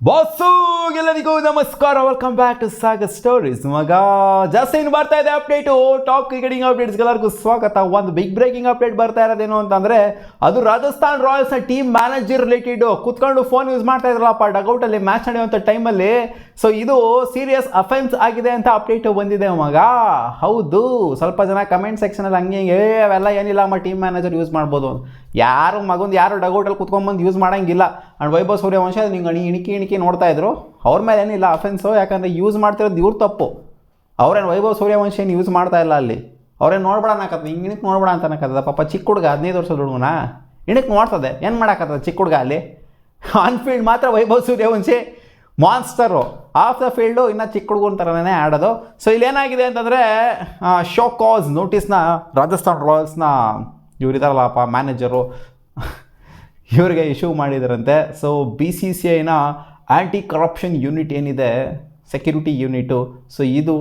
Boss ಎಲ್ಲರಿಗೂ ನಮಸ್ಕಾರ, welcome back to Sagar stories. ಮಗ ಜಾಸ್ತಿ ಏನು ಬರ್ತಾ ಇದೆ ಅಪ್ಡೇಟು, ಟಾಪ್ ಕ್ರಿಕೆಟಿಂಗ್ ಅಪ್ಡೇಟ್ಸ್ಗೆ ಎಲ್ಲರಿಗೂ ಸ್ವಾಗತ. ಒಂದು ಬಿಗ್ ಬ್ರೇಕಿಂಗ್ ಅಪ್ಡೇಟ್ ಬರ್ತಾ ಇರೋದೇನು ಅಂತಂದರೆ, ಅದು ರಾಜಸ್ಥಾನ್ ರಾಯಲ್ಸ್ನ ಟೀಮ್ ಮ್ಯಾನೇಜರ್ ರಿಲೇಟೆಡ್. ಕುತ್ಕೊಂಡು ಫೋನ್ ಯೂಸ್ ಮಾಡ್ತಾ ಇದ್ರಲ್ಲಪ್ಪ ಡಗೌಟಲ್ಲಿ ಮ್ಯಾಚ್ ನಡೆಯುವಂಥ ಟೈಮಲ್ಲಿ. ಸೊ ಇದು ಸೀರಿಯಸ್ ಅಫೆನ್ಸ್ ಆಗಿದೆ ಅಂತ ಅಪ್ಡೇಟ್ ಬಂದಿದೆ ಮಗ. ಹೌದು, ಸ್ವಲ್ಪ ಜನ ಕಮೆಂಟ್ ಸೆಕ್ಷನಲ್ಲಿ ಹಂಗೆ ಅವೆಲ್ಲ ಏನಿಲ್ಲ, ನಮ್ಮ ಟೀಮ್ ಮ್ಯಾನೇಜರ್ ಯೂಸ್ ಮಾಡ್ಬೋದು. ಯಾರು ಡಗೌಟಲ್ಲಿ ಕುತ್ಕೊಂಡ್ಬಂದು ಯೂಸ್ ಮಾಡೋಂಗಿಲ್ಲ. ಆ್ಯಂಡ್ ವೈಭವ್ ಸೂರ್ಯವಂಶ ನಿಂಗೆ ಇಣಿಕಿ ನೋಡ್ತಾ ಇದ್ರು. ಅವ್ರ ಮೇಲೆ ಏನಿಲ್ಲ ಅಫೆನ್ಸು, ಯಾಕಂದರೆ ಯೂಸ್ ಮಾಡ್ತಿರೋದು ಇವ್ರ ತಪ್ಪು. ಅವ್ರೇನು ವೈಭವ್ ಸೂರ್ಯವಂಶ ಏನು ಯೂಸ್ ಮಾಡ್ತಾ ಇಲ್ಲ ಅಲ್ಲಿ. ಅವ್ರೇನು ನೋಡ್ಬೇಡ ಅನ್ನಕತ್ತ, ಹಿಂಗೆ ಇಣಕ್ಕೆ ನೋಡ್ಬೇಡ ಅಂತ ಅನ್ನಕತ್ತದ. ಪಾಪ ಚಿಕ್ಕ ಹುಡುಗ 15 ವರ್ಷದ ಹುಡುಗನ ಇಣಕ್ಕೆ ನೋಡ್ತದೆ, ಏನು ಮಾಡೋಕ್ಕತ್ತದ ಚಿಕ್ಕ ಹುಡುಗ ಅಲ್ಲಿ. ಆನ್ ಫೀಲ್ಡ್ ಮಾತ್ರ Vaibhav Suryavanshi monster, off the field ಇನ್ನೂ ಚಿಕ್ಕ ಹುಡುಗನ ಥರನೇ ಆಡೋದು. ಸೊ ಇಲ್ಲೇನಾಗಿದೆ ಅಂತಂದರೆ, ಶೋ ಕಾಸ್ ನೋಟಿಸ್ನ ರಾಜಸ್ಥಾನ್ ರಾಯಲ್ಸ್ನ ಇವರಿದಾರಲ್ಲಪ್ಪ ಮ್ಯಾನೇಜರು ಇವರಿಗೆ ಇಶ್ಯೂ ಮಾಡಿದಾರಂತೆ. ಸೊ BCCIನ ಆ್ಯಂಟಿ ಕರಪ್ಷನ್ ಯೂನಿಟ್ ಏನಿದೆ, ಸೆಕ್ಯೂರಿಟಿ ಯೂನಿಟು, ಸೊ ಇದು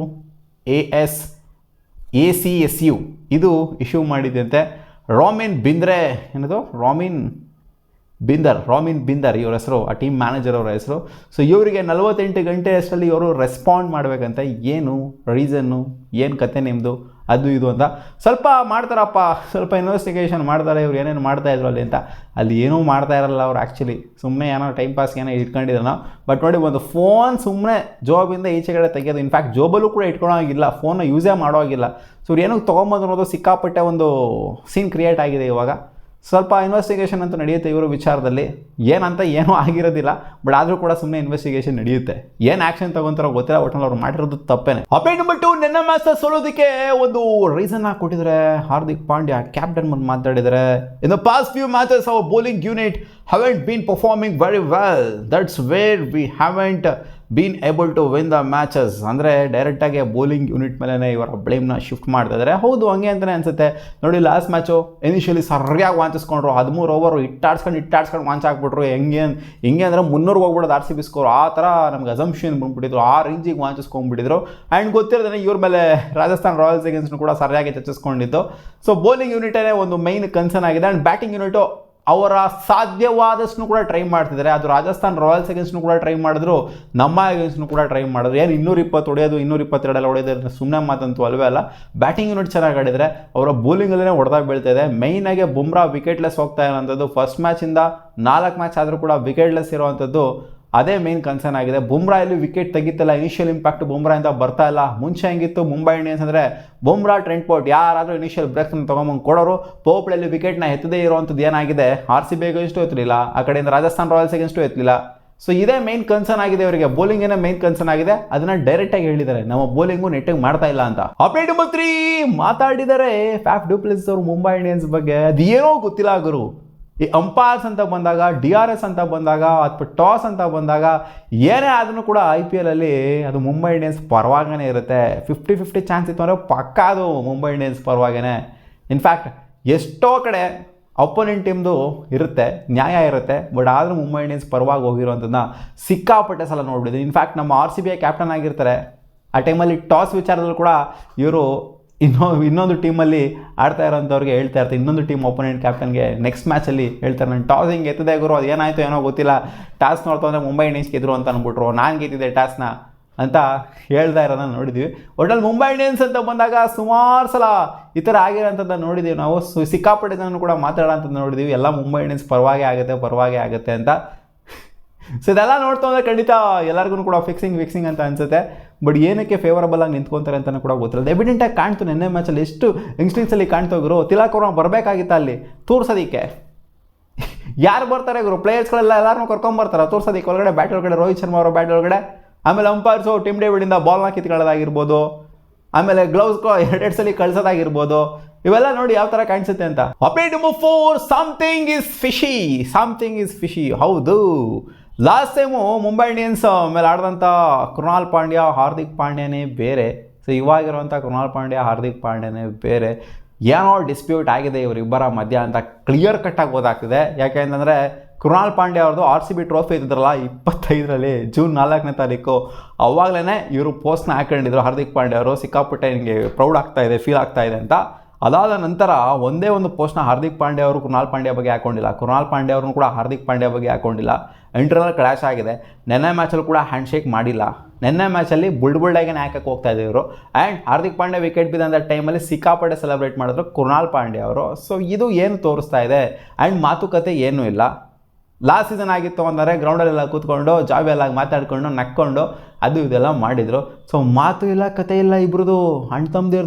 ACSU ಇದು ಇಶ್ಯೂ ಮಾಡಿದಂತೆ. ರಾಮಿನ್ ಬಿಂದರ್ ಇವ್ರ ಹೆಸರು, ಆ ಟೀಮ್ ಮ್ಯಾನೇಜರ್ ಅವರ ಹೆಸರು. ಸೊ ಇವರಿಗೆ 48 ಗಂಟೆ ಅಷ್ಟರಲ್ಲಿ ಇವರು ರೆಸ್ಪಾಂಡ್ ಮಾಡಬೇಕಂತ. ಏನು ರೀಸನ್ನು, ಏನು ಕತೆ ನಿಮ್ಮದು, ಅದು ಇದು ಅಂತ ಸ್ವಲ್ಪ ಮಾಡ್ತಾರಪ್ಪ, ಸ್ವಲ್ಪ ಇನ್ವೆಸ್ಟಿಗೇಷನ್ ಮಾಡ್ತಾರೆ ಇವ್ರು ಏನೇನು ಮಾಡ್ತಾಯಿದ್ರು ಅಲ್ಲಿ ಅಂತ. ಅಲ್ಲಿ ಏನೂ ಮಾಡ್ತಾ ಇರಲ್ಲ ಅವ್ರು, ಆ್ಯಕ್ಚುಲಿ ಸುಮ್ಮನೆ ಏನೋ ಟೈಮ್ ಪಾಸ್ಗೆ ಏನೋ ಇಟ್ಕೊಂಡಿದ್ರು ನಾವು. ಬಟ್ ನೋಡಿ, ಒಂದು ಫೋನ್ ಸುಮ್ಮನೆ ಜೋಬಿಂದ ಈಚೆಗಡೆ ತೆಗೆಯೋದು, ಇನ್ಫ್ಯಾಕ್ಟ್ ಜೋಬಲ್ಲೂ ಕೂಡ ಇಟ್ಕೊಳ್ಳೋಂಗಿಲ್ಲ, ಫೋನ್ನ ಯೂಸೇ ಮಾಡೋಂಗಿಲ್ಲ. ಸೊ ಇವ್ರು ಏನಕ್ಕೆ ತೊಗೊಂಬಂದು ಅನ್ನೋದು ಸಿಕ್ಕಾಪಟ್ಟೆ ಒಂದು ಸೀನ್ ಕ್ರಿಯೇಟ್ ಆಗಿದೆ ಇವಾಗ. ಸ್ವಲ್ಪ ಇನ್ವೆಸ್ಟಿಗೇಷನ್ ಅಂತ ನಡೆಯುತ್ತೆ ಇವರು ವಿಚಾರದಲ್ಲಿ. ಏನೂ ಆಗಿರೋದಿಲ್ಲ, ಬಟ್ ಆದರೂ ಕೂಡ ಸುಮ್ಮನೆ ಇನ್ವೆಸ್ಟಿಗೇಷನ್ ನಡೆಯುತ್ತೆ. ಏನು ಆ್ಯಕ್ಷನ್ ತೊಗೊತಾರೋ ಗೊತ್ತಿಲ್ಲ, ಒಟ್ಟಲ್ಲಿ ಅವ್ರು ಮಾಡಿರೋದು ತಪ್ಪೇನೆ. ಅಪ್ಡೇಟ್ ನಂಬರ್ 2, ನಿನ್ನೆ ಮ್ಯಾಚ್ ಸೋಲೋದಕ್ಕೆ ಒಂದು ರೀಸನ್ ಕೊಟ್ಟಿದ್ದಾರೆ. ಹಾರ್ದಿಕ್ ಪಾಂಡ್ಯ ಕ್ಯಾಪ್ಟನ್ ಬಂದು ಮಾತಾಡಿದ್ದಾರೆ. In the past few matches our bowling unit haven't been performing very well. That's where we haven't been able to win the matches. ಅಂದರೆ ಡೈರೆಕ್ಟಾಗಿ ಬೌಲಿಂಗ್ ಯೂನಿಟ್ ಮೇಲೇ ಇವರ ಬ್ಲೇಮ್ನ ಶಿಫ್ಟ್ ಮಾಡ್ತಾ ಇದ್ದಾರೆ. ಹೌದು, ಹಂಗೆ ಅಂತಲೇ ಅನಿಸುತ್ತೆ. ನೋಡಿ, ಲಾಸ್ಟ್ ಮ್ಯಾಚು ಇನಿಷಿಯಲಿ ಸರಿಯಾಗಿ ವಾಂಚಿಸ್ಕೊಂಡ್ರು. 13 ಓವರು ಇಟ್ಟಾಡ್ಸ್ಕೊಂಡು ವಾಂಚ್ ಹಾಕ್ಬಿಟ್ರು. ಹೆಂಗೆ ಅಂದರೆ 300 ಹೋಗ್ಬಿಡೋದು RCB ಸ್ಕೋರ್. ಆ ಥರ ನಮ್ಗೆ ಅಸಂಪ್ಷನ್ ಬಂದುಬಿಟ್ಟಿದ್ರು, ಆ ರೇಂಜಿಗೆ ವಾಂಚಿಸ್ಕೊಂಡ್ಬಿಟ್ಟಿದ್ರು. ಆ್ಯಂಡ್ ಗೊತ್ತಿರೋದೇ ಇವ್ರ ಮೇಲೆ ರಾಜಸ್ಥಾನ್ ರಾಯಲ್ಸ್ ಅಗೇನ್ಸ್ಟು ಕೂಡ ಸರಿಯಾಗಿ ಚರ್ಚಿಸ್ಕೊಂಡಿದ್ದು. ಸೊ ಬೌಲಿಂಗ್ ಯೂನಿಟೇ ಒಂದು ಮೈನ್ ಕನ್ಸರ್ನ್ ಆಗಿದೆ. ಆ್ಯಂಡ್ ಬ್ಯಾಟಿಂಗ್ ಯೂನಿಟು ಅವರ ಸಾಧ್ಯವಾದಷ್ಟು ಕೂಡ ಟ್ರೈ ಮಾಡ್ತಿದ್ದಾರೆ. ಅದು ರಾಜಸ್ಥಾನ್ ರಾಯಲ್ಸ್ ಅಗೇನ್ಸ್ಟ್ನು ಕೂಡ ಟ್ರೈ ಮಾಡಿದ್ರು, ನಮ್ಮ ಅಗೇನ್ಸ್ಟ್ನು ಕೂಡ ಟ್ರೈ ಮಾಡಿದ್ರು. ಏನು 220 ಹೊಡೆಯೋದು, 222 ಹೊಡೆಯೋದು ಸುಮ್ಮನೆ ಮಾತಂತೂ ಅಲ್ವೇ ಅಲ್ಲ. ಬ್ಯಾಟಿಂಗ್ ಯೂನಿಟ್ ಚೆನ್ನಾಗಿ ಆಡಿದರೆ ಅವರ ಬೌಲಿಂಗಲ್ಲೇ ಹೊಡೆದಾಗ ಬೀಳ್ತಾ ಇದೆ. ಮೈನಾಗಿ ಬುಮ್ರಾ ವಿಕೆಟ್ಲೆಸ್ ಹೋಗ್ತಾ ಇರೋವಂಥದ್ದು. ಫಸ್ಟ್ ಮ್ಯಾಚಿಂದ 4 ಮ್ಯಾಚ್ ಆದರೂ ಕೂಡ ವಿಕೆಟ್ಲೆಸ್ ಇರೋವಂಥದ್ದು ಅದೇ ಮೇನ್ ಕನ್ಸರ್ನ್ ಆಗಿದೆ. ಬುಮ್ರಾ ಇಲ್ಲಿ ವಿಕೆಟ್ ತೆಗಿತಿಲ್ಲ, ಇನಿಷಿಯಲ್ ಇಂಪ್ಯಾಕ್ಟ್ ಬುಮ್ರಾಯಿಂದ ಬರ್ತಾ ಇಲ್ಲ. ಮುಂಚೆ ಹೆಂಗಿತ್ತು ಮುಂಬೈ ಇಂಡಿಯನ್ಸ್ ಅಂದರೆ ಬುಮ್ರಾ, ಟ್ರೆಂಟ್ ಬೋಲ್ಟ್ ಯಾರಾದರೂ ಇನಿಷಿಯಲ್ ಬ್ರೇಕ್ನ ತೊಗೊಂಬಂದು ಕೊಡೋರು. ಪೋಪ್ಳಲ್ಲಿ ವಿಕೆಟ್ನ ಎತ್ತದೇ ಇರೋವಂಥದ್ದು ಏನಾಗಿದೆ, RCB ಅಗೇನ್ಸ್ಟು ಎತ್ತಲಿಲ್ಲ, ಆ ಕಡೆಯಿಂದ ರಾಜಸ್ಥಾನ್ ರಾಯಲ್ಸ್ ಅಗೇನ್ಸ್ಟು ಎತ್ತಲಿಲ್ಲ. ಸೊ ಇದೇ ಮೇನ್ ಕನ್ಸರ್ನ್ ಆಗಿದೆ ಅವರಿಗೆ. ಬೌಲಿಂಗೇನೇ ಮೇನ್ ಕನ್ಸರ್ನ್ ಆಗಿದೆ. ಅದನ್ನ ಡೈರೆಕ್ಟಾಗಿ ಹೇಳಿದ್ದಾರೆ, ನಮ್ಮ ಬೌಲಿಂಗು ನೆಟ್ಟಿಗೆ ಮಾಡ್ತಾ ಇಲ್ಲ ಅಂತ. ಅಪ್ಡೇಟ್ ನಂಬರ್ 3 ಮಾತಾಡಿದ್ದಾರೆ ಫ್ಯಾಫ್ ಡು ಪ್ಲೆಸಿಸ್ ಅವರು ಮುಂಬೈ ಇಂಡಿಯನ್ಸ್ ಬಗ್ಗೆ. ಅದೇನೋ ಗೊತ್ತಿಲ್ಲ ಗುರು. ಈ ಅಂಪೈರ್ಸ್ ಅಂತ ಬಂದಾಗ, DRS ಅಂತ ಬಂದಾಗ, ಅಥವಾ ಟಾಸ್ ಅಂತ ಬಂದಾಗ, ಏನೇ ಆದ್ರೂ ಕೂಡ IPL ಅಲ್ಲಿ ಅದು ಮುಂಬೈ ಇಂಡಿಯನ್ಸ್ ಪರವಾಗೇ ಇರುತ್ತೆ. 50-50 ಚಾನ್ಸ್ ಇತ್ತು ಅಂದರೆ ಪಕ್ಕಾ ಅದು ಮುಂಬೈ ಇಂಡಿಯನ್ಸ್ ಪರವಾಗೇ. ಇನ್ಫ್ಯಾಕ್ಟ್ ಎಷ್ಟೋ ಕಡೆ ಅಪೋನೆಂಟ್ ಟೀಮ್ದು ಇರುತ್ತೆ, ನ್ಯಾಯ ಇರುತ್ತೆ, ಬಟ್ ಆದರೂ ಮುಂಬೈ ಇಂಡಿಯನ್ಸ್ ಪರವಾಗಿ ಹೋಗಿರೋಂಥದ್ದನ್ನ ಸಿಕ್ಕಾಪಟ್ಟೆ ಸಲ ನೋಡ್ಬಿಟ್ಟಿದೆ. ಇನ್ಫ್ಯಾಕ್ಟ್ ನಮ್ಮ RCB ಕ್ಯಾಪ್ಟನ್ ಆಗಿರ್ತಾರೆ, ಆ ಟೈಮಲ್ಲಿ ಟಾಸ್ ವಿಚಾರದಲ್ಲೂ ಕೂಡ ಇವರು ಇನ್ನೊಂದು ಟೀಮಲ್ಲಿ ಆಡ್ತಾ ಇರೋಂಥವ್ರಿಗೆ ಹೇಳ್ತಾ ಇರ್ತಾರೆ, ಇನ್ನೊಂದು ಟೀಮ್ ಒಪೋನೆಂಟ್ ಕ್ಯಾಪ್ಟನ್ಗೆ ನೆಕ್ಸ್ಟ್ ಮ್ಯಾಚಲ್ಲಿ ಹೇಳ್ತಾರೆ, ನಾನು ಟಾಸ್ ಹಿಂಗೆ ಎತ್ತದೆ ಗುರು, ಅದು ಏನಾಯಿತು ಏನೋ ಗೊತ್ತಿಲ್ಲ, ಟಾಸ್ ನೋಡ್ತಾ ಅಂದರೆ ಮುಂಬೈ ಇಂಡಿಯನ್ಸ್ ಗೆದ್ರು ಅಂತ ಅಂದ್ಬಿಟ್ರು, ನಾನು ಗೆದ್ದಿದ್ದೆ ಟಾಸ್ನ ಅಂತ ಹೇಳ್ತಾ ಇರೋದನ್ನ ನೋಡಿದ್ವಿ. ಒಟ್ಟಲ್ಲಿ ಮುಂಬೈ ಇಂಡಿಯನ್ಸ್ ಅಂತ ಬಂದಾಗ ಸುಮಾರು ಸಲ ಈ ಥರ ಆಗಿರೋಂಥದ್ದನ್ನು ನೋಡಿದ್ದೀವಿ ನಾವು. ಸಿಕ್ಕಾಪಟ್ಟೆ ಜನ ಕೂಡ ಮಾತಾಡೋಂಥದ್ದು ನೋಡಿದ್ದೀವಿ. ಎಲ್ಲ ಮುಂಬೈ ಇಂಡಿಯನ್ಸ್ ಪರವಾಗೇ ಆಗುತ್ತೆ ಅಂತ. ಸೊ ಇದೆಲ್ಲ ನೋಡ್ತಾ ಅಂದರೆ ಖಂಡಿತ ಎಲ್ಲರಿಗೂ ಕೂಡ ಫಿಕ್ಸಿಂಗ್ ಅಂತ ಅನಿಸುತ್ತೆ. ಬಟ್ ಏನಕ್ಕೆ ಫೇವರಬಲ್ ಆಗಿ ನಿಂತ್ಕೊತಾರೆ ಅಂತಲೂ ಕೂಡ ಗೊತ್ತಿಲ್ಲ. ಎವಿಡೆಂಟಾಗಿ ಕಾಣ್ತು ನಿನ್ನೆ ಮ್ಯಾಚಲ್ಲಿ, ಎಷ್ಟು ಯಂಗ್ಸ್ಟರ್ಸಲ್ಲಿ ಕಾಣ್ತೋಗ್ರು. ತಿಲಕ್ ಅವ್ರು ಬರಬೇಕಾಗಿತ್ತು ಅಲ್ಲಿ ತೋರ್ಸೋದಕ್ಕೆ. ಯಾರು ಬರ್ತಾರೆ ಗುರು, ಪ್ಲೇಯರ್ಸ್ಗಳೆಲ್ಲ ಎಲ್ಲರೂ ಕರ್ಕೊಂಬರ್ತಾರೆ ತೋರ್ಸೋದಕ್ಕೆ ಒಳಗಡೆ, ಬ್ಯಾಟ್ ಒಳಗಡೆ ರೋಹಿತ್ ಶರ್ಮಾ ಅವರ ಬ್ಯಾಟ್ ಒಳಗಡೆ. ಆಮೇಲೆ ಅಂಪೈರ್ಸು ಟಿಮ್ ಡೇವಿಡಿಂದ ಬಾಲ್ನ ಕಿತ್ಕೊಳ್ಳೋದಾಗಿರ್ಬೋದು, ಆಮೇಲೆ ಗ್ಲೌಸ್ 2 ಸಲ ಕಳ್ಸೋದಾಗಿರ್ಬೋದು. ಇವೆಲ್ಲ ನೋಡಿ ಯಾವ ಥರ ಕಾಣಿಸುತ್ತೆ ಅಂತ. Update number 4, something is fishy. ಹೌದು, ಲಾಸ್ಟ್ ಟೈಮು ಮುಂಬೈ ಇಂಡಿಯನ್ಸ್ ಮೇಲೆ ಆಡಿದಂಥ ಕೃಣಾಲ್ ಪಾಂಡ್ಯ, ಹಾರ್ದಿಕ್ ಪಾಂಡ್ಯನೇ ಬೇರೆ. ಸೊ ಇವಾಗಿರುವಂಥ ಕೃಣಾಲ್ ಪಾಂಡ್ಯ, ಹಾರ್ದಿಕ್ ಪಾಂಡ್ಯನೇ ಬೇರೆ. ಏನೋ ಡಿಸ್ಪ್ಯೂಟ್ ಆಗಿದೆ ಇವರಿಬ್ಬರ ಮಧ್ಯ ಅಂತ ಕ್ಲಿಯರ್ ಕಟ್ಟಾಗಿ ಗೊತ್ತಾಗ್ತಿದೆ. ಯಾಕೆ ಅಂತಂದರೆ ಕೃಣಾಲ್ ಪಾಂಡ್ಯ ಅವ್ರದ್ದು RCB ಟ್ರೋಫಿ ಇದ್ದಿದ್ರಲ್ಲ 25ರಲ್ಲಿ, ಜೂನ್ 4ನೇ ತಾರೀಕು, ಅವಾಗಲೇ ಇವರು ಪೋಸ್ಟ್ನ ಹಾಕೊಂಡಿದ್ರು ಹಾರ್ದಿಕ್ ಪಾಂಡ್ಯ ಅವರು. ಸಿಕ್ಕಾಪಟ್ಟೆ ನಿಮಗೆ ಪ್ರೌಡ್ ಆಗ್ತಾ ಇದೆ, ಫೀಲ್ ಆಗ್ತಾ ಇದೆ ಅಂತ. ಅದಾದ ನಂತರ ಒಂದೇ ಒಂದು ಪೋಸ್ಟ್ನ ಹಾರ್ದಿಕ್ ಪಾಂಡ್ಯ ಅವರು ಕೃಣಾಲ್ ಪಾಂಡ್ಯ ಬಗ್ಗೆ ಹಾಕೊಂಡಿಲ್ಲ, ಕೃಣಾಲ್ ಪಾಂಡ್ಯ ಅವ್ರನ್ನೂ ಕೂಡ ಹಾರ್ದಿಕ್ ಪಾಂಡ್ಯ ಬಗ್ಗೆ ಹಾಕೊಂಡಿಲ್ಲ. ಇಂಟರ್ನಲ್ ಕ್ಲಾಶ್ ಆಗಿದೆ. ನೆನ್ನೆ ಮ್ಯಾಚಲ್ಲಿ ಕೂಡ ಹ್ಯಾಂಡ್ ಶೇಕ್ ಮಾಡಿಲ್ಲ. ನೆನ್ನೆ ಮ್ಯಾಚಲ್ಲಿ ಬುಲ್ಡಾಗಿ ಹಾಕಕ್ಕೆ ಹೋಗ್ತಾ ಇದ್ರು. ಆ್ಯಂಡ್ ಹಾರ್ದಿಕ್ ಪಾಂಡ್ಯ ವಿಕೆಟ್ ಬಿದ್ದಂಥ ಟೈಮಲ್ಲಿ ಸಿಕ್ಕಾಪಟ್ಟೆ ಸೆಲೆಬ್ರೇಟ್ ಮಾಡಿದ್ರು ಕೃಣಾಲ್ ಪಾಂಡ್ಯ ಅವರು. ಸೊ ಇದು ಏನು ತೋರಿಸ್ತಾ ಇದೆ. ಆ್ಯಂಡ್ ಮಾತುಕತೆ ಏನೂ ಇಲ್ಲ. ಲಾಸ್ಟ್ ಸೀಸನ್ ಆಗಿತ್ತು ಅಂದರೆ ಗ್ರೌಂಡಲ್ಲೆಲ್ಲ ಕೂತ್ಕೊಂಡು ಜಾಬೆಲ್ಲ ಮಾತಾಡ್ಕೊಂಡು ನಕ್ಕೊಂಡು ಅದು ಇದೆಲ್ಲ ಮಾಡಿದರು. ಸೊ ಮಾತು ಇಲ್ಲ ಕತೆ ಇಲ್ಲ ಇಬ್ರದ್ದು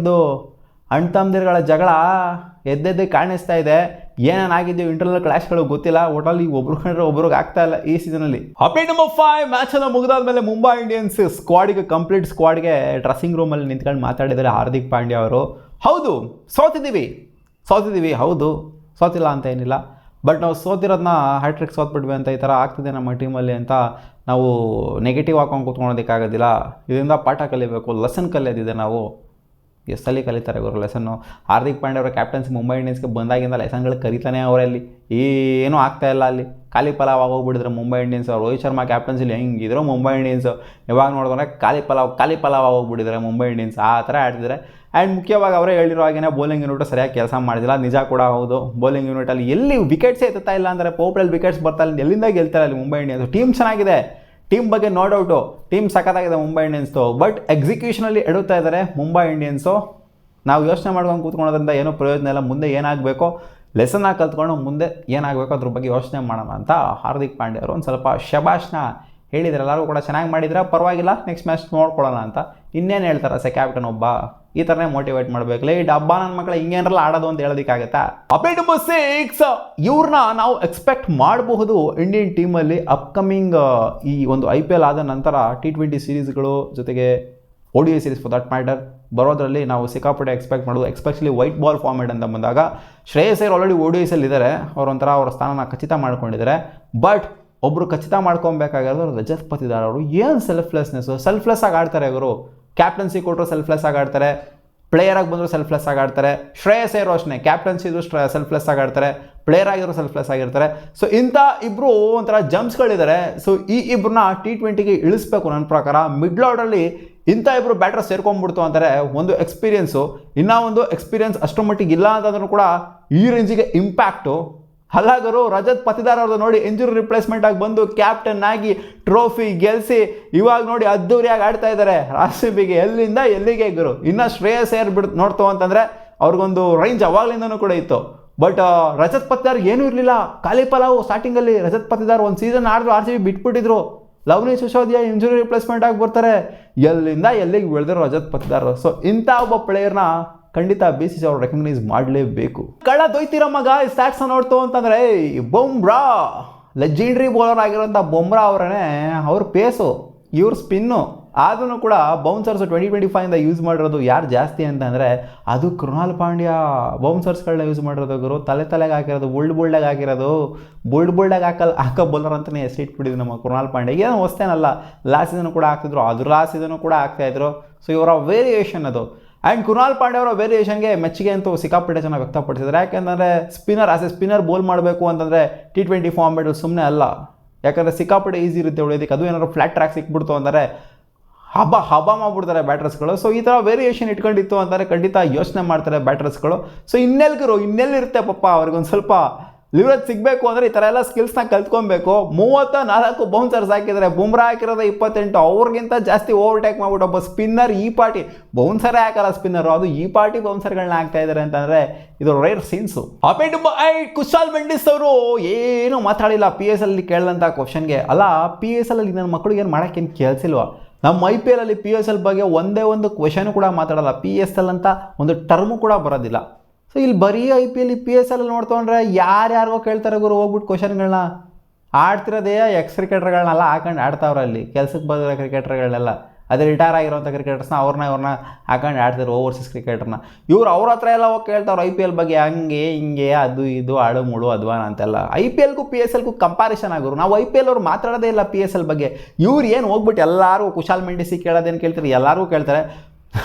ಅಣ್ತಮ್ಮದಿರುಗಳ ಜಗಳ ಎದ್ದೆದ್ದು ಕಾಣಿಸ್ತಾ ಇದೆ. ಏನೇನಾಗಿದ್ದೀವಿ ಇಂಟರ್ನಲ್ ಕ್ಲಾಶ್ಗಳು ಗೊತ್ತಿಲ್ಲ. ಒಟ್ಟಲ್ಲಿ ಒಬ್ರು ಕಂಡ್ರೆ ಒಬ್ರಿಗೆ ಆಗ್ತಾ ಇಲ್ಲ ಈ ಸೀಸನಲ್ಲಿ. ಅಪ್ಡೇಟ್ ನಂಬರ್ 5 ಮ್ಯಾಚನ್ನು ಮುಗಿದಾದ್ಮೇಲೆ ಮುಂಬೈ ಇಂಡಿಯನ್ಸ್ ಕಂಪ್ಲೀಟ್ ಸ್ಕ್ವಾಡ್ಗೆ ಡ್ರೆಸ್ಸಿಂಗ್ ರೂಮಲ್ಲಿ ನಿಂತ್ಕೊಂಡು ಮಾತಾಡಿದ್ದಾರೆ ಹಾರ್ದಿಕ್ ಪಾಂಡ್ಯ ಅವರು. ಹೌದು ಸೋತಿದ್ದೀವಿ, ಹೌದು ಸೋತಿಲ್ಲ ಅಂತ ಏನಿಲ್ಲ. ಬಟ್ ನಾವು ಸೋತಿರೋದನ್ನ ಹ್ಯಾಟ್ರಿಕ್ ಸೋತ್ಬಿಟ್ವಿ ಅಂತ ಈ ಥರ ಆಗ್ತಿದೆ ನಮ್ಮ ಟೀಮಲ್ಲಿ ಅಂತ ನಾವು ನೆಗೆಟಿವ್ ಹಾಕೊಂಡು ಕೂತ್ಕೊಳ್ಳೋದಕ್ಕಾಗೋದಿಲ್ಲ. ಇದರಿಂದ ಪಾಠ ಕಲಿಬೇಕು, ಲೆಸನ್ ಕಲಿಯೋದಿದೆ. ನಾವು ಎಷ್ಟಲ್ಲಿ ಕಲಿತಾರೆ ಇವರು ಲೆಸನ್ನು. ಹಾರ್ದಿಕ್ ಪಾಂಡ್ಯ ಅವರ ಕ್ಯಾಪ್ಟನ್ಸಿ ಮುಂಬೈ ಇಂಡಿಯನ್ಸ್ಗೆ ಬಂದಾಗಿಂದ ಲೆಸನ್ಗಳು ಕರೀತಾನೆ ಅವರಲ್ಲಿ. ಏನೂ ಆಗ್ತಾಯಿಲ್ಲ. ಅಲ್ಲಿ ಖಾಲಿ ಪಲಾವ್ ಆಗೋಗ್ಬಿಟ್ಟಿದ್ರೆ ಮುಂಬೈ ಇಂಡಿಯನ್ಸ್. ರೋಹಿತ್ ಶರ್ಮಾ ಕ್ಯಾಪ್ಟನ್ಸಿಲಿ ಹೆಂಗಿದ್ರು ಮುಂಬೈ ಇಂಡಿಯನ್ಸ್ ಇವಾಗ ನೋಡಿದ್ರೆ ಖಾಲಿ ಪಲಾವ್ ಆಗೋಗ್ಬಿಟ್ಟಿದ್ದಾರೆ ಮುಂಬೈ ಇಂಡಿಯನ್ಸ್. ಆ ಥರ ಆಡ್ತಿದ್ದಾರೆ. ಆ್ಯಂಡ್ ಮುಖ್ಯವಾಗಿ ಅವರೇ ಹೇಳಿರೋ ಹಾಗೇ ಬೌಲಿಂಗ್ ಯೂನಿಟ್ ಸರಿಯಾಗಿ ಕೆಲಸ ಮಾಡಿದಿಲ್ಲ. ನಿಜ ಕೂಡ ಹೌದು. ಬೌಲಿಂಗ್ ಯೂನಿಟಲ್ಲಿ ಎಲ್ಲಿ ವಿಕೆಟ್ಸೇ ಎತ್ತಾ ಇಲ್ಲ ಅಂದರೆ ಪೋಪ್ರಲ್ಲಿ ವಿಕೆಟ್ಸ್ ಬರ್ತಾ ಇಲ್ಲ. ಎಲ್ಲಿಂದ ಗೆಲ್ತಾರೆ ಅಲ್ಲಿ ಮುಂಬೈ ಇಂಡಿಯನ್ಸ್. ಟೀಮ್ ಚೆನ್ನಾಗಿದೆ, ಟೀಮ್ ಬಗ್ಗೆ ನೋ ಡೌಟು, ಟೀಮ್ ಸಖತ್ತಾಗಿದೆ ಮುಂಬೈ ಇಂಡಿಯನ್ಸ್ದು. ಬಟ್ ಎಕ್ಸಿಕ್ಯೂಷನಲ್ಲಿ ಎಡುತ್ತಾ ಇದ್ದಾರೆ ಮುಂಬೈ ಇಂಡಿಯನ್ಸು. ನಾವು ಯೋಚನೆ ಮಾಡ್ಕೊಂಡು ಕೂತ್ಕೊಳ್ಳೋದ್ರಿಂದ ಏನೂ ಪ್ರಯೋಜನ ಇಲ್ಲ. ಮುಂದೆ ಏನಾಗಬೇಕೋ ಲೆಸನ್ನಾಗಿ ಕಲ್ತ್ಕೊಂಡು ಮುಂದೆ ಏನಾಗಬೇಕೋ ಅದ್ರ ಬಗ್ಗೆ ಯೋಚನೆ ಮಾಡೋಣ ಅಂತ ಹಾರ್ದಿಕ್ ಪಾಂಡ್ಯ ಅವರು ಒಂದು ಸ್ವಲ್ಪ ಶಬಾಷ್ನ ಹೇಳಿದ್ರು. ಎಲ್ಲರೂ ಕೂಡ ಚೆನ್ನಾಗಿ ಮಾಡಿದ್ರೆ ಪರವಾಗಿಲ್ಲ, ನೆಕ್ಸ್ಟ್ ಮ್ಯಾಚ್ ನೋಡ್ಕೊಳ್ಳೋಣ ಅಂತ. ಇನ್ನೇನು ಹೇಳ್ತಾರೆ ಕ್ಯಾಪ್ಟನ್ ಒಬ್ಬ ಈ ಥರನೇ ಮೋಟಿವೇಟ್ ಮಾಡಬೇಕಲ್ಲ. ಈ ಡಬ್ಬ ನನ್ನ ಮಕ್ಕಳು ಹಿಂಗೇನರಲ್ಲ ಆಡೋದು ಅಂತ ಹೇಳೋದಕ್ಕಾಗತ್ತಾ. ಅಪ್ಡೇಟ್ ನಂಬರ್ 6 ಇವ್ರನ್ನ ನಾವು ಎಕ್ಸ್ಪೆಕ್ಟ್ ಮಾಡಬಹುದು ಇಂಡಿಯನ್ ಟೀಮಲ್ಲಿ ಅಪ್ಕಮಿಂಗ್ ಈ ಒಂದು IPL ಆದ ನಂತರ T20 ಸೀರೀಸ್ಗಳು ಜೊತೆಗೆ ODI series for that matter ಬರೋದ್ರಲ್ಲಿ ನಾವು ಸಿಕ್ಕಾಪಟ್ಟೆ ಎಕ್ಸ್ಪೆಕ್ಟ್ ಮಾಡೋದು. ಎಸ್ಪೆಷಲಿ ವೈಟ್ ಬಾಲ್ ಫಾರ್ಮೇಟ್ ಅಂತ ಬಂದಾಗ ಶ್ರೇಯಸ್ ಅಯ್ಯರ್ ಆಲ್ರೆಡಿ ODIಸಲ್ಲಿ ಇದ್ದಾರೆ. ಅವರ ಸ್ಥಾನನ ಖಚಿತ ಮಾಡ್ಕೊಂಡಿದ್ದಾರೆ. ಬಟ್ ಒಬ್ಬರು ಖಚಿತ ಮಾಡ್ಕೊಬೇಕಾಗಿರೋದು ರಜತ್ ಪತಿದಾರ್ ಅವರು. ಏನು ಸೆಲ್ಫ್ಲೆಸ್ ಆಗಿ ಆಡ್ತಾರೆ ಇವರು. ಕ್ಯಾಪ್ಟನ್ಸಿ ಕೊಟ್ಟರು ಸೆಲ್ಫ್ಲೆಸ್ ಆಗಿ ಆಡ್ತಾರೆ, ಪ್ಲೇಯರ್ ಆಗಿ ಬಂದರೂ ಸೆಲ್ಫ್ಲೆಸ್ ಆಗಿ ಆಡ್ತಾರೆ. ಶ್ರೇಯಸ್ ಅಯ್ಯರ್ ಅಷ್ಟೇ ಕ್ಯಾಪ್ಟನ್ಸಿ ಇದ್ರು ಸೆಲ್ಫ್ಲೆಸ್ ಆಗಿ ಆಡ್ತಾರೆ, ಪ್ಲೇಯರ್ ಆಗಿದ್ರು ಸೆಲ್ಫ್ಲೆಸ್ ಆಗಿರ್ತಾರೆ. ಸೊ ಇಂಥ ಇಬ್ಬರು ಒಂಥರ ಜಂಪ್ಸ್ಗಳಿದ್ದಾರೆ. ಸೊ ಈ ಇಬ್ಬರನ್ನ T20ಗೆ ಇಳಿಸ್ಬೇಕು ನನ್ನ ಪ್ರಕಾರ. ಮಿಡ್ಲ್ ಆರ್ಡರಲ್ಲಿ ಇಂಥ ಇಬ್ಬರು ಬ್ಯಾಟರ್ ಸೇರ್ಕೊಂಡ್ಬಿಡ್ತು ಅಂತಾರೆ. ಒಂದು ಎಕ್ಸ್ಪೀರಿಯನ್ಸು, ಇನ್ನೂ ಒಂದು ಎಕ್ಸ್ಪೀರಿಯನ್ಸ್ ಅಷ್ಟರ ಮಟ್ಟಿಗೆ ಇಲ್ಲ ಅಂತಂದ್ರೂ ಕೂಡ ಈ ರೇಂಜಿಗೆ ಇಂಪ್ಯಾಕ್ಟು. ಹಲಾಗರು ರಜತ್ ಪತಿದಾರ್ ಅವ್ರದ್ದು ನೋಡಿ ಇಂಜುರಿ ರಿಪ್ಲೇಸ್ಮೆಂಟ್ ಆಗಿ ಬಂದು ಕ್ಯಾಪ್ಟನ್ ಆಗಿ ಟ್ರೋಫಿ ಗೆಲ್ಲಿಸಿ ಇವಾಗ ನೋಡಿ ಅದ್ದೂರಿಯಾಗಿ ಆಡ್ತಾ ಇದ್ದಾರೆ RCBಗೆ. ಎಲ್ಲಿಂದ ಎಲ್ಲಿಗೆ ಗುರು. ಇನ್ನು ಶ್ರೇಯಸ್ ಅಯ್ಯರ್ ನೋಡ್ತು ಅಂತಂದರೆ ಅವ್ರಿಗೊಂದು ರೇಂಜ್ ಅವಾಗಲಿಂದನೂ ಕೂಡ ಇತ್ತು. ಬಟ್ ರಜತ್ ಪತಿದಾರ್ ಏನೂ ಇರಲಿಲ್ಲ. ಖಾಲಿ ಪಲಾವು ಸ್ಟಾರ್ಟಿಂಗಲ್ಲಿ ರಜತ್ ಪತಿದಾರ್ ಒಂದು ಸೀಸನ್ ಆಡಿದ್ರು RCB ಬಿಟ್ಬಿಟ್ಟಿದ್ರು. ಲವ್ಲಿ ಸಿಸೋದಿಯಾ ಇಂಜುರಿ ರಿಪ್ಲೇಸ್ಮೆಂಟ್ ಆಗಿ ಬರ್ತಾರೆ. ಎಲ್ಲಿಂದ ಎಲ್ಲಿಗೆ ಬೆಳೆದ್ರು ರಜತ್ ಪತಿದಾರ್. ಸೊ ಇಂಥ ಒಬ್ಬ ಪ್ಲೇಯರ್ನ ಖಂಡಿತ BCCI ಅವರು ರೆಕಗ್ನೈಸ್ ಮಾಡಲೇಬೇಕು. ದೊಯ್ತಿರೋ ಮಗ ಸ್ಟ್ಯಾಟ್ಸ್ ನೋಡ್ತು ಅಂತಂದರೆ ಬುಮ್ರಾ ಲೆಜೆಂಡ್ರಿ ಬೌಲರ್ ಆಗಿರೋಂಥ ಬುಮ್ರಾ ಅವರೇ ಅವ್ರ ಪೇಸು, ಇವ್ರ ಸ್ಪಿನ್ನು. ಆದ್ರೂ ಕೂಡ ಬೌನ್ಸರ್ಸ್ 2025ಇಂದ ಯೂಸ್ ಮಾಡಿರೋದು ಯಾರು ಜಾಸ್ತಿ ಅಂತಂದರೆ ಅದು ಕೃಣಾಲ್ ಪಾಂಡ್ಯ. ಬೌನ್ಸರ್ಸ್ಗಳನ್ನ ಯೂಸ್ ಮಾಡಿರೋದು ಗುರು. ತಲೆಗೆ ಹಾಕಿರೋದು, ಬುಲ್ಡಾಗಿ ಹಾಕಿರೋದು. ಬುಲ್ಡಾಗಿ ಹಾಕೋ ಬೌಲರ್ ಅಂತಲೇ ಹೆಸರಿಟ್ಬಿಟ್ಟಿದ್ರು ನಮ್ಮ ಕೃಣಾಲ್ ಪಾಂಡ್ಯ. ಏನೋ ಹೊಸ್ತೇನಲ್ಲ, ಲಾಸ್ಟ್ ಸೀಸನ್ ಕೂಡ ಹಾಕ್ತಿದ್ರು, ಅದ್ರ ಲಾಸ್ಟ್ ಸೀಸನು ಕೂಡ ಆಗ್ತಾಯಿದ್ರು. ಸೊ ಇವರ ವೇರಿಯೇಷನ್ ಅದು. ಆ್ಯಂಡ್ ಕೃಣಾಲ್ ಪಾಂಡ್ಯ ಅವರ ವೇರಿಯೇಷನ್ಗೆ ಮೆಚ್ಚುಗೆ ಅಂತೂ ಸಿಕ್ಕಾಪಟ್ಟೆ ಚೆನ್ನಾಗಿ ವ್ಯಕ್ತಪಡಿಸಿದ್ದಾರೆ. ಯಾಕೆಂದರೆ ಸ್ಪಿನ್ನರ್ ಬೋಲ್ ಮಾಡಬೇಕು ಅಂತಂದರೆ T20 ಫಾರ್ಮೇಟು ಸುಮ್ಮನೆ ಅಲ್ಲ. ಯಾಕಂದರೆ ಸಿಕ್ಕಾಪಟ್ಟೆ ಈಸಿ ಇರುತ್ತೆ ಹೊಡೆಯೋದಕ್ಕೆ. ಅದು ಏನಾದ್ರು ಫ್ಲಾಟ್ ಟ್ರ್ಯಾಕ್ ಸಿಕ್ಬಿಡ್ತು ಅಂದರೆ ಹಬ್ಬ ಮಾಡಿಬಿಡ್ತಾರೆ ಬ್ಯಾಟರ್ಸ್ಗಳು. ಸೊ ಈ ಥರ ವೇರಿಯೇಷನ್ ಇಟ್ಕೊಂಡಿತ್ತು ಅಂತಾರೆ ಖಂಡಿತ ಯೋಚನೆ ಮಾಡ್ತಾರೆ ಬ್ಯಾಟರ್ಸ್ಗಳು. ಸೊ ಇನ್ನೆಲ್ಲಿರುತ್ತೆ ಪಾಪ ಅವ್ರಿಗೊಂದು ಸ್ವಲ್ಪ ಲಿವರೇಜ್ ಸಿಗಬೇಕು ಅಂದರೆ ಈ ಥರ ಎಲ್ಲ ಸ್ಕಿಲ್ಸ್ನ ಕಲ್ತ್ಕೊಬೇಕು. 34 ಬೌನ್ಸರ್ಸ್ ಹಾಕಿದ್ದಾರೆ. ಬುಮ್ರಾ ಹಾಕಿರೋದು 28. ಅವ್ರಿಗಿಂತ ಜಾಸ್ತಿ ಓವರ್ಟೇಕ್ ಮಾಡಿಬಿಟ್ಟು ಒಬ್ಬ ಸ್ಪಿನ್ನರ್ ಈ ಪಾರ್ಟಿ ಬೌನ್ಸರೇ ಹಾಕಲ್ಲ ಸ್ಪಿನ್ನರು, ಅದು ಈ ಪಾರ್ಟಿ ಬೌನ್ಸರ್ಗಳನ್ನ ಹಾಕ್ತಾ ಇದ್ದಾರೆ ಅಂತಂದರೆ ಇದು ರೇರ್ ಸೀನ್ಸು. ಕುಶಾಲ್ ಮೆಂಡಿಸ್ ಅವರು ಏನೂ ಮಾತಾಡಿಲ್ಲ PSL ಕೇಳಿದಂಥ ಕ್ವಶನ್ಗೆ. ಅಲ್ಲ PSL ನನ್ನ ಮಕ್ಕಳಿಗೆ ಏನು ಮಾಡೋಕ್ಕೇನು ಕೇಳಿಸಿಲ್ವಾ? ನಮ್ಮ IPL PSL ಬಗ್ಗೆ ಒಂದೇ ಒಂದು ಕ್ವೆಶನ್ ಕೂಡ ಮಾತಾಡಲ್ಲ. PSL ಅಂತ ಒಂದು ಟರ್ಮು ಕೂಡ ಬರೋದಿಲ್ಲ. ಸೊ ಇಲ್ಲಿ ಬರೀ IPL PSL ನೋಡ್ಕೊಂಡ್ರೆ ಯಾರ್ಯಾರಿಗೋ ಕೇಳ್ತಾರೆ ಗುರು ಹೋಗ್ಬಿಟ್ಟು ಕ್ವಶನ್ಗಳನ್ನ. ಆಡ್ತಿರೋದೇ ಕ್ರಿಕೆಟರ್ಗಳನ್ನೆಲ್ಲ ಹಾಕೊಂಡು ಆಡ್ತಾವ್ರೆ ಅಲ್ಲಿ. ಕೆಲಸಕ್ಕೆ ಬಂದಿರೋ ಕ್ರಿಕೆಟರ್ಗಳನ್ನೆಲ್ಲ, ಅದೇ ರಿಟೈರ್ ಆಗಿರೋಂಥ ಕ್ರಿಕೆಟರ್ಸ್ನ ಅವ್ರನ್ನ ಹಾಕೊಂಡು ಆಡ್ತಾರೆ ಓವರ್ಸೀಸ್ ಕ್ರಿಕೆಟರ್ನ. ಅವ್ರ ಹತ್ರ ಎಲ್ಲ ಹೋಗಿ ಕೇಳ್ತಾವ್ರು IPL ಬಗ್ಗೆ ಹಂಗೆ ಹಿಂಗೆ ಅದು ಇದು ಆಡು ಮೂಡು ಅದ್ವಾನ ಅಂತೆಲ್ಲ. IPLಗೂ PSLಗೂ ಕಂಪಾರಿಸನ್ ಆಗೋರು. ನಾವು IPL ಅವ್ರು ಮಾತಾಡೋದೇ ಇಲ್ಲ PSL ಬಗ್ಗೆ. ಇವ್ರು ಏನು ಹೋಗ್ಬಿಟ್ಟು ಎಲ್ಲರೂ ಕುಶಾಲ್ ಮೆಂಡಿಸಿಗೆ ಕೇಳೋದೇನು ಕೇಳ್ತಾರೆ, ಎಲ್ಲರಿಗೂ ಕೇಳ್ತಾರೆ.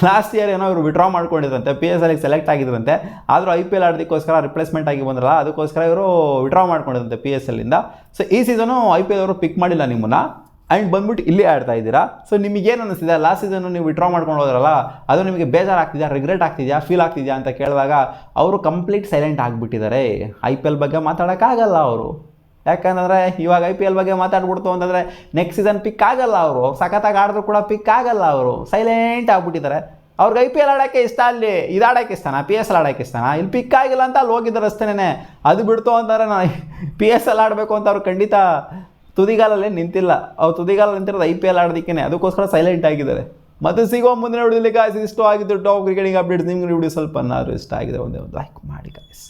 ಲಾಸ್ಟ್ ಇಯರ್ ಏನೋ ಇವರು ವಿಡ್ರಾ ಮಾಡ್ಕೊಂಡಿದ್ರಂತೆ, PSLಗೆ ಸೆಲೆಕ್ಟ್ ಆಗಿದ್ರಂತೆ. ಆದರೂ IPL ಆಡೋದಕ್ಕೋಸ್ಕರ ರಿಪ್ಲೇಸ್ಮೆಂಟ್ ಆಗಿ ಬಂದ್ರಲ್ಲ, ಅದಕ್ಕೋಸ್ಕರ ಇವರು ವಿಡ್ರಾ ಮಾಡ್ಕೊಂಡಿದ್ರಂತೆ PSLಯಿಂದ. ಸೊ ಈ ಸೀಸನು IPL ಅವರು ಪಿಕ್ ಮಾಡಿಲ್ಲ ನಿಮ್ಮನ್ನು. ಆ್ಯಂಡ್ ಬಂದ್ಬಿಟ್ಟು ಇಲ್ಲಿ ಆಡ್ತಾ ಇದ್ದೀರಾ. ಸೊ ನಿಮಗೇನು ಅನ್ನಿಸ್ತಿದೆ? ಲಾಸ್ಟ್ ಸೀಸನ್ನು ನೀವು ವಿಡ್ರಾ ಮಾಡ್ಕೊಂಡು ಹೋದ್ರಲ್ಲ, ಅದು ನಿಮಗೆ ಬೇಜಾರಾಗ್ತಿದೆಯಾ, ರಿಗ್ರೆಟ್ ಆಗ್ತಿದೆಯಾ, ಫೀಲ್ ಆಗ್ತಿದೆಯಾ ಅಂತ ಕೇಳಿದಾಗ ಅವರು ಕಂಪ್ಲೀಟ್ ಸೈಲೆಂಟ್ ಆಗಿಬಿಟ್ಟಿದ್ದಾರೆ. IPL ಬಗ್ಗೆ ಮಾತಾಡೋಕ್ಕಾಗಲ್ಲ ಅವರು. ಯಾಕಂದರೆ ಇವಾಗ IPL ಬಗ್ಗೆ ಮಾತಾಡ್ಬಿಡ್ತು ಅಂತಂದರೆ ನೆಕ್ಸ್ಟ್ ಸೀಸನ್ ಪಿಕ್ ಆಗಲ್ಲ ಅವರು, ಸಖತ್ತಾಗಿ ಆಡಿದ್ರು ಕೂಡ ಪಿಕ್ ಆಗಲ್ಲ ಅವರು, ಸೈಲೆಂಟ್ ಆಗ್ಬಿಟ್ಟಿದ್ದಾರೆ. ಅವ್ರಿಗೆ IPL ಆಡೋಕ್ಕೆ ಇಷ್ಟ, ಅಲ್ಲಿ ಇದಾಡೋಕ್ಕೆ ಇಷ್ಟನಾ, PSL ಆಡೋಕ್ಕೆ ಇಷ್ಟನಾ, ಇಲ್ಲಿ ಪಿಕ್ ಆಗಿಲ್ಲ ಅಂತ ಅಲ್ಲಿ ಹೋಗಿದ್ದಾರೆ ಅಷ್ಟೇನೆ. ಅದು ಬಿಡ್ತು ಅಂತಾರೆ ನಾನು PSL ಆಡಬೇಕು ಅಂತ ಅವ್ರು ಖಂಡಿತ ತುದಿಗಾಲಲ್ಲೇ ನಿಂತಿಲ್ಲ, ಅವ್ರು ತುದಿಗಾಲ ನಿಂತಿರೋದು IPL ಆಡೋದಕ್ಕೇ, ಅದಕ್ಕೋಸ್ಕರ ಸೈಲೆಂಟ್ ಆಗಿದ್ದಾರೆ. ಮತ್ತೆ ಸಿಗೋ ಮುಂದಿನ ವಿಡಿಯೋಲಿ ಗಾಯ್ಸ್, ಇಷ್ಟು ಆಗಿದ್ದು ಟಾಪ್ ಕ್ರಿಕೆಟಿಂಗ್ ಅಪ್ಡೇಟ್ಸ್. ನಿಮ್ಗೆ ವಿಡಿಯೋ ಸ್ವಲ್ಪ ಇಷ್ಟ ಆಗಿದೆ ಒಂದೇ ಒಂದು ಲೈಕ್ ಮಾಡಿ ಗಾಯ್ಸ್.